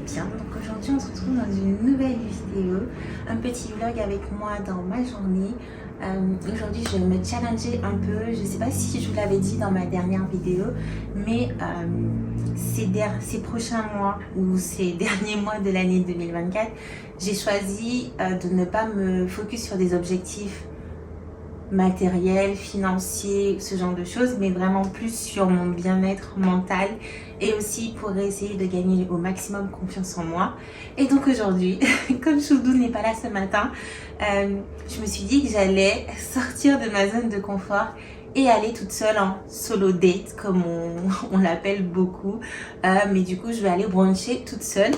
bien. Donc aujourd'hui on se retrouve dans une nouvelle vidéo, un petit vlog avec moi dans ma journée. Aujourd'hui je vais me challenger un peu. Je ne sais pas si je vous l'avais dit dans ma dernière vidéo, mais ces prochains mois ou ces derniers mois de l'année 2024, j'ai choisi de ne pas me focus sur des objectifs matériel, financier, ce genre de choses, mais vraiment plus sur mon bien-être mental et aussi pour essayer de gagner au maximum confiance en moi. Et donc aujourd'hui, comme Choudou n'est pas là ce matin, je me suis dit que j'allais sortir de ma zone de confort et aller toute seule en solo date, comme on l'appelle beaucoup. Mais du coup, je vais aller bruncher toute seule.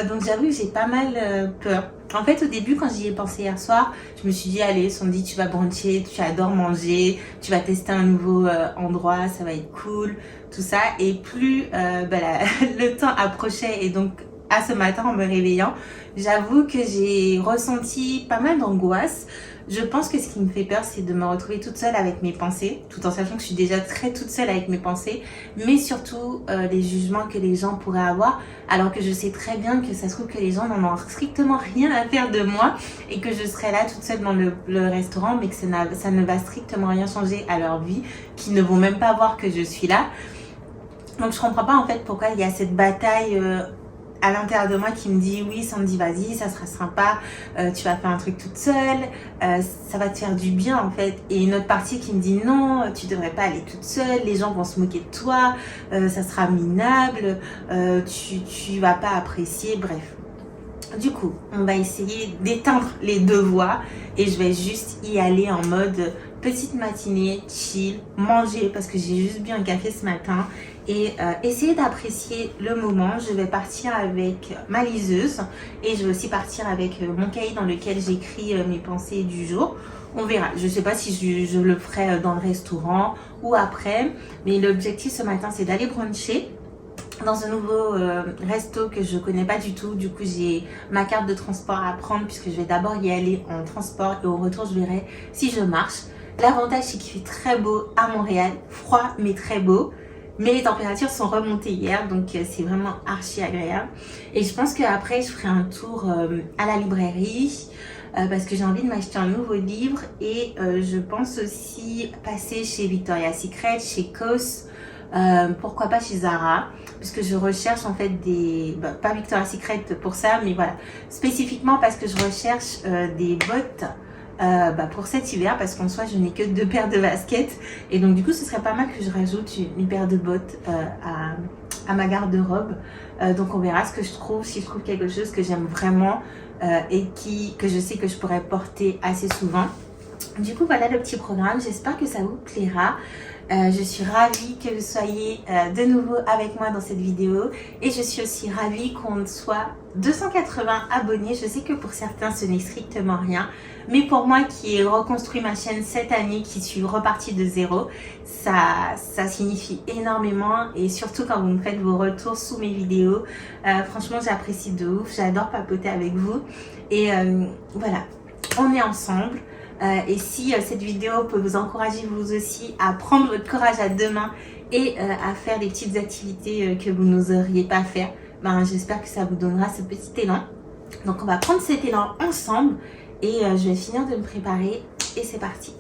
Donc j'avoue que j'ai pas mal peur. En fait, au début, quand j'y ai pensé hier soir, je me suis dit, allez, Sandy, tu vas bruncher, tu adores manger, tu vas tester un nouveau endroit, ça va être cool, tout ça. Et plus le temps approchait, et donc à ce matin, en me réveillant, j'avoue que j'ai ressenti pas mal d'angoisse. Je pense que ce qui me fait peur, c'est de me retrouver toute seule avec mes pensées, tout en sachant que je suis déjà très toute seule avec mes pensées, mais surtout les jugements que les gens pourraient avoir, alors que je sais très bien que ça se trouve que les gens n'en ont strictement rien à faire de moi et que je serai là toute seule dans le restaurant, mais que ça ne va strictement rien changer à leur vie, qu'ils ne vont même pas voir que je suis là. Donc je comprends pas en fait pourquoi il y a cette bataille à l'intérieur de moi qui me dit oui Sandy, vas-y, ça sera sympa, tu vas faire un truc toute seule, ça va te faire du bien en fait, et une autre partie qui me dit non, tu devrais pas aller toute seule, les gens vont se moquer de toi, ça sera minable, tu vas pas apprécier, bref. Du coup, on va essayer d'éteindre les deux voix et je vais juste y aller en mode petite matinée, chill, manger parce que j'ai juste bu un café ce matin et essayer d'apprécier le moment. Je vais partir avec ma liseuse et je vais aussi partir avec mon cahier dans lequel j'écris mes pensées du jour. On verra. Je ne sais pas si je le ferai dans le restaurant ou après, mais l'objectif ce matin c'est d'aller bruncher dans un nouveau resto que je connais pas du tout. Du coup j'ai ma carte de transport à prendre puisque je vais d'abord y aller en transport et au retour je verrai si je marche. L'avantage c'est qu'il fait très beau à Montréal, froid mais très beau, mais les températures sont remontées hier donc c'est vraiment archi agréable. Et je pense qu'après je ferai un tour à la librairie parce que j'ai envie de m'acheter un nouveau livre et je pense aussi passer chez Victoria's Secret, chez COS, pourquoi pas chez Zara, puisque je recherche en fait pas Victoria's Secret pour ça, mais voilà, spécifiquement parce que je recherche des bottes pour cet hiver, parce qu'en soi je n'ai que 2 paires de baskets et donc du coup ce serait pas mal que je rajoute une paire de bottes à ma garde-robe. Donc on verra ce que je trouve, si je trouve quelque chose que j'aime vraiment et que je sais que je pourrais porter assez souvent. Du coup voilà le petit programme, j'espère que ça vous plaira. Je suis ravie que vous soyez de nouveau avec moi dans cette vidéo et je suis aussi ravie qu'on soit 280 abonnés. Je sais que pour certains ce n'est strictement rien, mais pour moi qui ai reconstruit ma chaîne cette année, qui suis repartie de zéro, ça signifie énormément et surtout quand vous me faites vos retours sous mes vidéos, franchement j'apprécie de ouf, j'adore papoter avec vous et voilà, on est ensemble. Et si cette vidéo peut vous encourager vous aussi à prendre votre courage à deux mains et à faire des petites activités que vous n'oseriez pas faire, j'espère que ça vous donnera ce petit élan. Donc on va prendre cet élan ensemble et je vais finir de me préparer et c'est parti.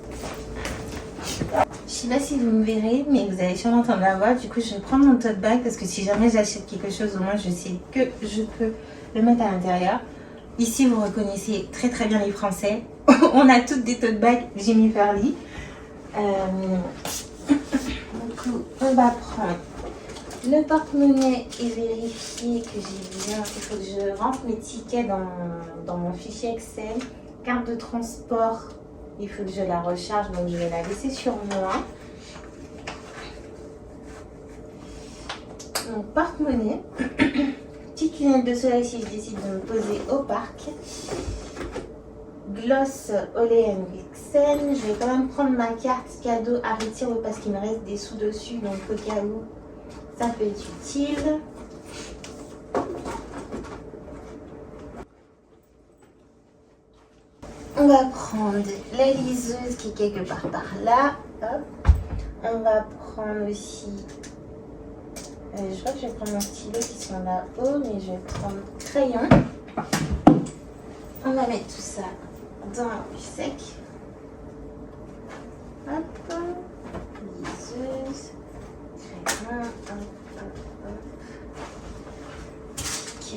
Je sais pas si vous me verrez, mais vous allez sûrement entendre la voix. Du coup je vais prendre mon tote bag parce que si jamais j'achète quelque chose, au moins je sais que je peux le mettre à l'intérieur. Ici vous reconnaissez très très bien les Français. On a toutes des tote bags Jimmy Fairly. Du coup, on va prendre le porte-monnaie et vérifier que j'ai bien. Il faut que je rentre mes tickets dans mon fichier Excel. Carte de transport, il faut que je la recharge, donc je vais la laisser sur moi. Mon porte-monnaie. Petite lunette de soleil si je décide de me poser au parc. Gloss Olay & Vixen. Je vais quand même prendre ma carte cadeau à retirer parce qu'il me reste des sous dessus, donc au cas où ça peut être utile. On va prendre la liseuse qui est quelque part par là. Hop. On va prendre aussi Je crois que je vais prendre mon stylo qui sont là-haut, mais je vais prendre le crayon. On va mettre tout ça dans un plus sec. Hop, liseuse, crayon, hop. Ok.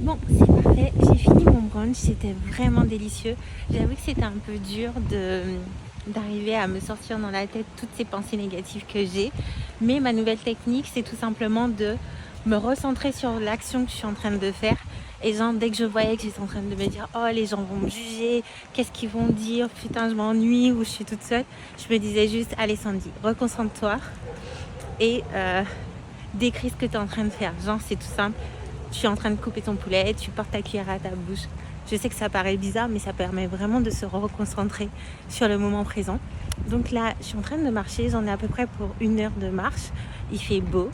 Bon, c'est parfait, j'ai fini mon brunch, c'était vraiment délicieux. J'avoue que c'était un peu dur d'arriver à me sortir dans la tête toutes ces pensées négatives que j'ai. Mais ma nouvelle technique, c'est tout simplement de me recentrer sur l'action que je suis en train de faire. Et genre, dès que je voyais que j'étais en train de me dire « Oh, les gens vont me juger, qu'est-ce qu'ils vont dire, putain, je m'ennuie ou je suis toute seule », je me disais juste « Allez Sandy, reconcentre-toi et décris ce que tu es en train de faire. » Genre, c'est tout simple. Tu es en train de couper ton poulet, tu portes ta cuillère à ta bouche. Je sais que ça paraît bizarre, mais ça permet vraiment de se reconcentrer sur le moment présent. Donc là, je suis en train de marcher, j'en ai à peu près pour 1 heure de marche. Il fait beau.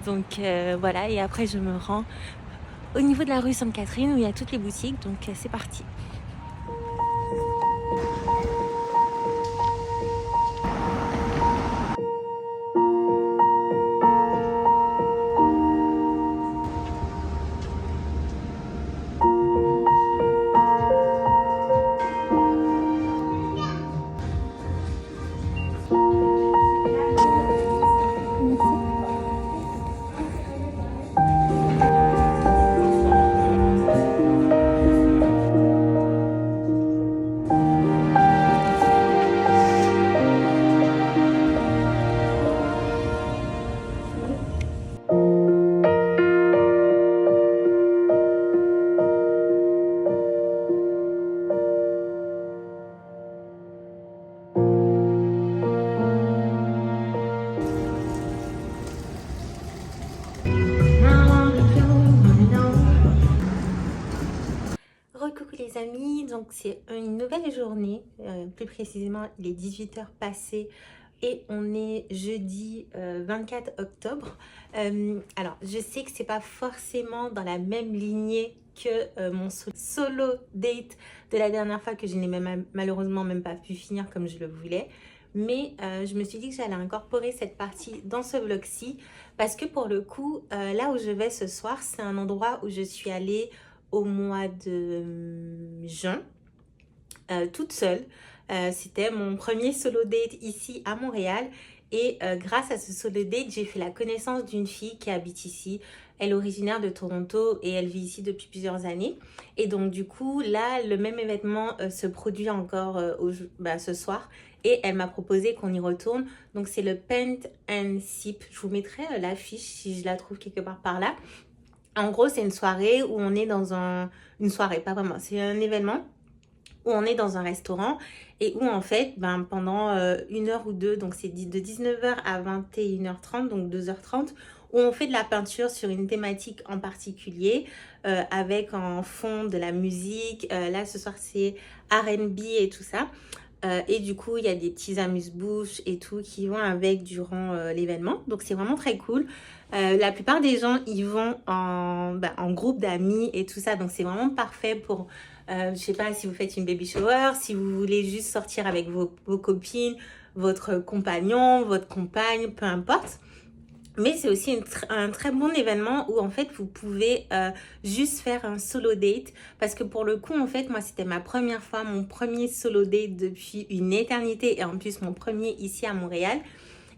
Donc voilà, et après je me rends au niveau de la rue Sainte-Catherine où il y a toutes les boutiques, donc c'est parti. Coucou les amis, donc c'est une nouvelle journée, plus précisément il est 18h passé et on est jeudi 24 octobre. Alors je sais que c'est pas forcément dans la même lignée que mon solo date de la dernière fois que je n'ai malheureusement même pas pu finir comme je le voulais. Mais je me suis dit que j'allais incorporer cette partie dans ce vlog-ci parce que pour le coup, là où je vais ce soir, c'est un endroit où je suis allée au mois de juin, toute seule. C'était mon premier solo date ici à Montréal et grâce à ce solo date, j'ai fait la connaissance d'une fille qui habite ici. Elle est originaire de Toronto et elle vit ici depuis plusieurs années. Et donc du coup, là, le même événement se produit encore ce soir. Et elle m'a proposé qu'on y retourne. Donc c'est le Paint and Sip. Je vous mettrai l'affiche si je la trouve quelque part par là. En gros, c'est une soirée où on est dans une soirée, pas vraiment, c'est un événement où on est dans un restaurant et où en fait, pendant 1 heure ou deux, donc c'est de 19h à 21h30, donc 2h30, où on fait de la peinture sur une thématique en particulier, avec en fond de la musique. Là, ce soir, c'est R&B et tout ça. Et du coup, il y a des petits amuse-bouches et tout qui vont avec durant l'événement. Donc, c'est vraiment très cool. La plupart des gens, ils vont en groupe d'amis et tout ça. Donc, c'est vraiment parfait pour, je sais pas, si vous faites une baby shower, si vous voulez juste sortir avec vos copines, votre compagnon, votre compagne, peu importe. Mais c'est aussi un très bon événement où en fait vous pouvez juste faire un solo date. Parce que pour le coup en fait moi c'était ma première fois, mon premier solo date depuis une éternité. Et en plus mon premier ici à Montréal.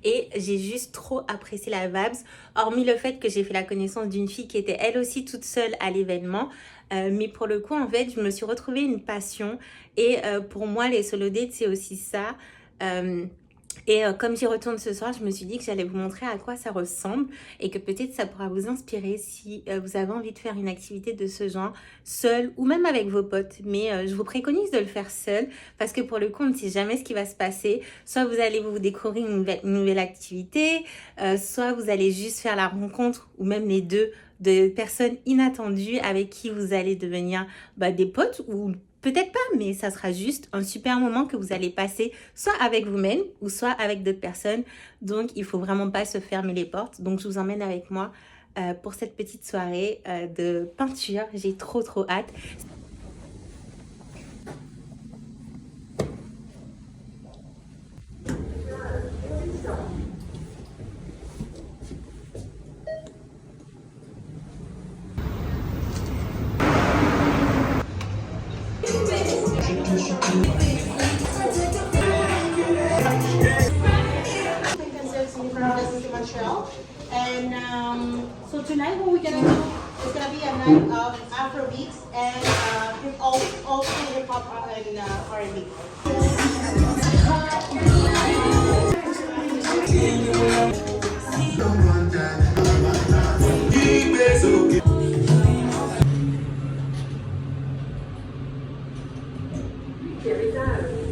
Et j'ai juste trop apprécié la vibes. Hormis le fait que j'ai fait la connaissance d'une fille qui était elle aussi toute seule à l'événement. Mais pour le coup en fait je me suis retrouvée une passion. Et pour moi les solo dates c'est aussi ça. Et comme j'y retourne ce soir, je me suis dit que j'allais vous montrer à quoi ça ressemble et que peut-être ça pourra vous inspirer si vous avez envie de faire une activité de ce genre seul ou même avec vos potes. Mais je vous préconise de le faire seul parce que pour le coup, on ne sait jamais ce qui va se passer. Soit vous allez vous découvrir une nouvelle activité, soit vous allez juste faire la rencontre ou même les deux de personnes inattendues avec qui vous allez devenir des potes ou peut-être pas, mais ça sera juste un super moment que vous allez passer soit avec vous-même ou soit avec d'autres personnes. Donc, il faut vraiment pas se fermer les portes. Donc, je vous emmène avec moi pour cette petite soirée de peinture. J'ai trop hâte. And so tonight what we're gonna do is gonna be a night of Afrobeats and also hip hop and R&B. Here we go.